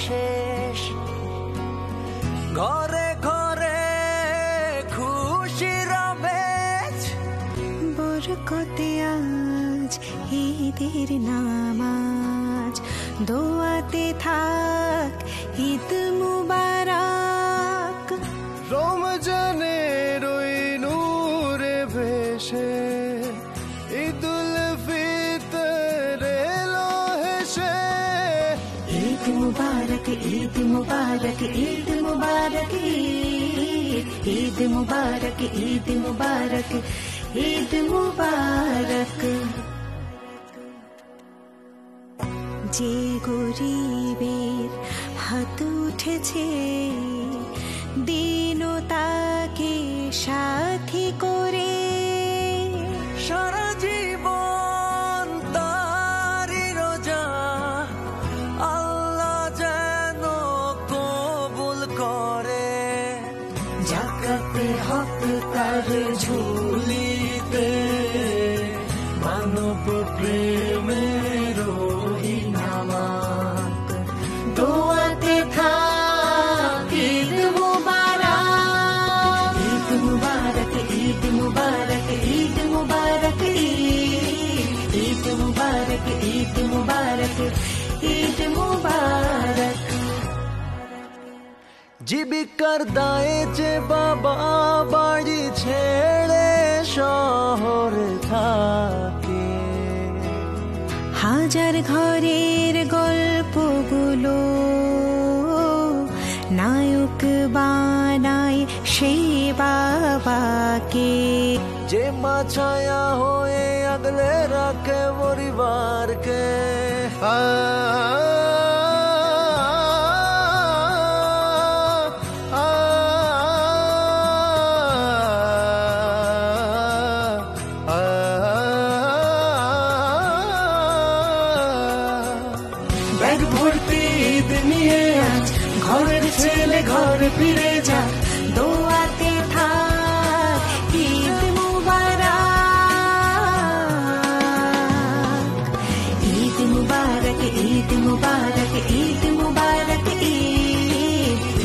শেষ। ঘরে ঘরে খুশির আমেজ, বরকতে আজ ঈদের নামাজ, দোয়াতে থাক ঈদ মুবারক। রমজানের ওই নূরে ভেসে ঈদুল ফিতর এলো হেসে। ঈদ মুবারক, ঈদ মুবারক, ঈদ মুবারক, ঈদ মুবারক, ঈদ মুবারক, ঈদ মুবারক। যে গরিবের হাত উঠেছে দিন তাকে সাথী করে, সারা জীবন তারি রোজা আল্লাহ যেন কবুল করে। জাকাতে হক তার ঝুলিতে মানব প্রেমের নামাত, দোয়াতে থাক ঈদ মুবারক। ঈদ মুবারক, ঈদ মুবারক, ঈদ মুবারক, ঈদ মুবারক, ঈদ মুবারক, ঈদ মুবারক। জীবিকার দায়ে যে বাবা বাড়ি ছেড়ে শহরে থাকে, হাজার ঘরের গল্পগুলো নায়ক বানায় সেই বাবাকে। যে মা ছায়া হয়ে আগলে রাখে পরিবারকে। ব্যাগ ভর্তি ঈদ নিয়ে আজ ঘরের ছেলে ঘরে ফিরে যা, দোয়াতে থাক ঈদ মুবারক। ঈদ মুবারক, ঈদ মুবারক, ঈদ মুবারক,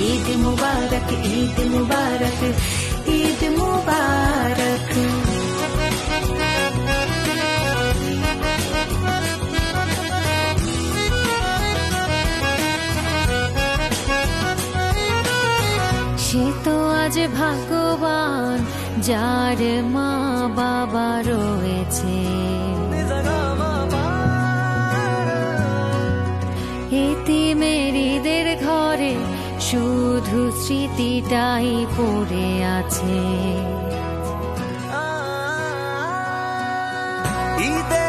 ঈদ মুবারক, ঈদ মুবারক, ঈদ মুবারক। সে তো আজ ভাগ্যবান যার মা বাবা রয়েছে, এতিমের ঈদের ঘরে শুধু স্মৃতিটাই পড়ে আছে। ঈদে